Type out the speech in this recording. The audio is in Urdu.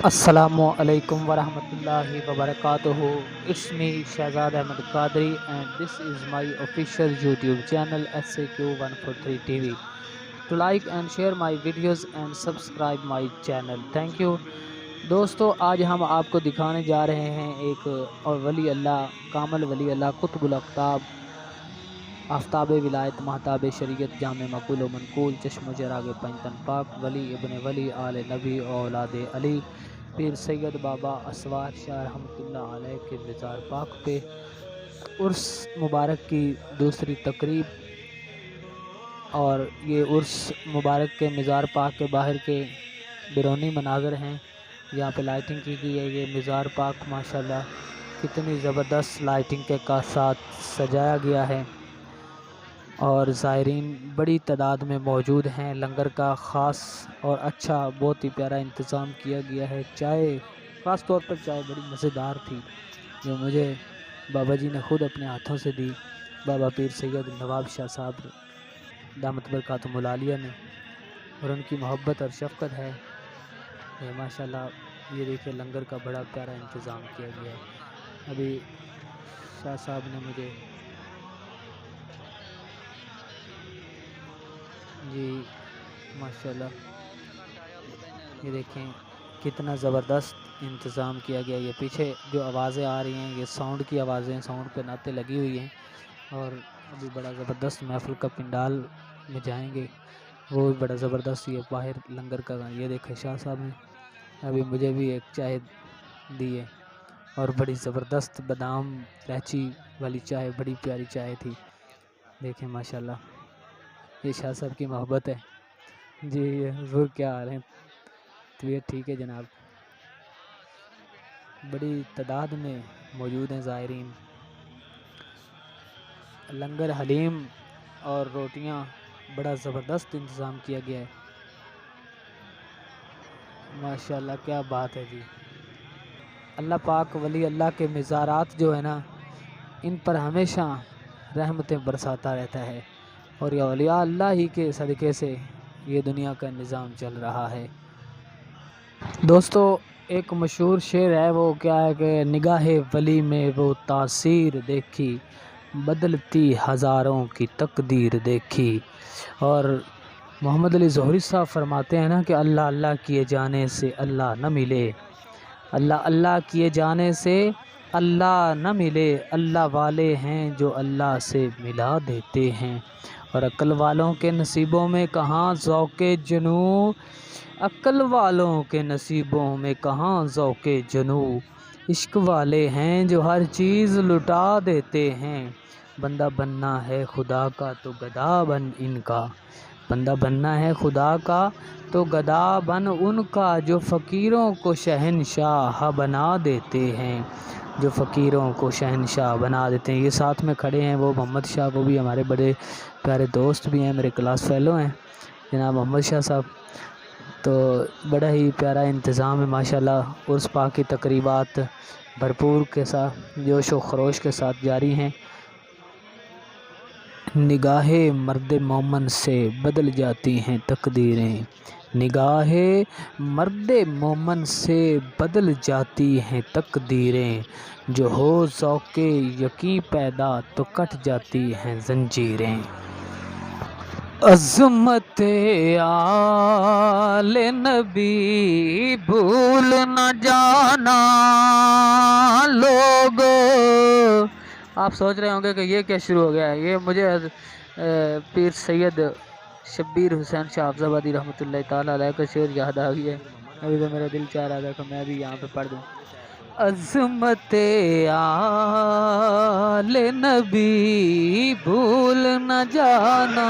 Assalamualaikum warahmatullahi wabarakatuh. It's me Shahzad Ahmed Qadri and this is my official YouTube channel SAQ143 TV. To like and share my videos and subscribe my channel. Thank you. دوستو آج ہم آپ کو دکھانے جا رہے ہیں ایک اور ولی اللہ کامل ولی اللہ قطب الاقطاب آفتاب ولایت مہتاب شریعت جامع مقول و منقول چشم و چراغ پنجتن پاک ولی ابن ولی آل نبی اولاد علی پیر سید بابا اسوار شاہ رحمۃ اللہ علیہ کے مزار پاک پہ عرس مبارک کی دوسری تقریب، اور یہ عرس مبارک کے مزار پاک کے باہر کے بیرونی مناظر ہیں. یہاں پہ لائٹنگ کی گئی ہے. یہ مزار پاک ماشاءاللہ کتنی زبردست لائٹنگ کے ساتھ سجایا گیا ہے اور زائرین بڑی تعداد میں موجود ہیں. لنگر کا خاص اور اچھا بہت ہی پیارا انتظام کیا گیا ہے. چائے خاص طور پر چائے بڑی مزیدار تھی جو مجھے بابا جی نے خود اپنے ہاتھوں سے دی، بابا پیر سید نواب شاہ صاحب دامت برکاتہم العالیہ نے، اور ان کی محبت اور شفقت ہے. ماشاءاللہ یہ دیکھیں لنگر کا بڑا پیارا انتظام کیا گیا ہے. ابھی شاہ صاحب نے مجھے جی ماشاءاللہ یہ دیکھیں کتنا زبردست انتظام کیا گیا. یہ پیچھے جو آوازیں آ رہی ہیں یہ ساؤنڈ کی آوازیں ہیں، ساؤنڈ پہ نعتیں لگی ہوئی ہیں، اور ابھی بڑا زبردست محفل کا پنڈال میں جائیں گے وہ بھی بڑا زبردست. یہ باہر لنگر کا یہ دیکھیں شاہ صاحب نے ابھی مجھے بھی ایک چائے دی ہے، اور بڑی زبردست بادام الائچی والی چائے، بڑی پیاری چائے تھی. دیکھیں ماشاءاللہ یہ شاہ صاحب کی محبت ہے. جی حضور کیا حال ہیں؟ طبیعت ٹھیک ہے جناب. بڑی تعداد میں موجود ہیں زائرین. لنگر حلیم اور روٹیاں بڑا زبردست انتظام کیا گیا ہے. ماشاءاللہ کیا بات ہے جی. اللہ پاک ولی اللہ کے مزارات جو ہے نا ان پر ہمیشہ رحمتیں برساتا رہتا ہے، اور یہ اولیاء اللہ ہی کے صدقے سے یہ دنیا کا نظام چل رہا ہے. دوستو ایک مشہور شعر ہے، وہ کیا ہے کہ نگاہ ولی میں وہ تاثیر دیکھی، بدلتی ہزاروں کی تقدیر دیکھی. اور محمد علی ظہری صاحب فرماتے ہیں نا کہ اللہ اللہ کیے جانے سے اللہ نہ ملے، اللہ اللہ کیے جانے سے اللہ نہ ملے، اللہ والے ہیں جو اللہ سے ملا دیتے ہیں. اور عقل والوں کے نصیبوں میں کہاں ذوق جنوں، عقل والوں کے نصیبوں میں کہاں ذوق جنوں، عشق والے ہیں جو ہر چیز لٹا دیتے ہیں. بندہ بننا ہے خدا کا تو گدا بن ان کا، بندہ بننا ہے خدا کا تو گدا بن ان کا، جو فقیروں کو شہنشاہ بنا دیتے ہیں، جو فقیروں کو شہنشاہ بنا دیتے ہیں. یہ ساتھ میں کھڑے ہیں وہ محمد شاہ، وہ بھی ہمارے بڑے پیارے دوست بھی ہیں، میرے کلاس فیلو ہیں جناب محمد شاہ صاحب. تو بڑا ہی پیارا انتظام ہے ماشاءاللہ. عرس پاک کی تقریبات بھرپور کے ساتھ جوش و خروش کے ساتھ جاری ہیں. نگاہ مرد مومن سے بدل جاتی ہیں تقدیریں، نگاہ مرد مومن سے بدل جاتی ہیں تقدیریں، جو ہو ذوق یقین پیدا تو کٹ جاتی ہیں زنجیریں. عظمت آل نبی بھول نہ جانا لوگو. آپ سوچ رہے ہوں گے کہ یہ کیا شروع ہو گیا ہے. یہ مجھے پیر سید شبیر حسین شاہ افضل آبادی رحمۃ اللہ تعالیٰ علیہ کا شعر یاد آ گیا ہے. ابھی تو میرا دل چاہ رہا تھا کہ میں بھی یہاں پہ پڑھ دوں. عظمت آل نبی بھول نہ جانا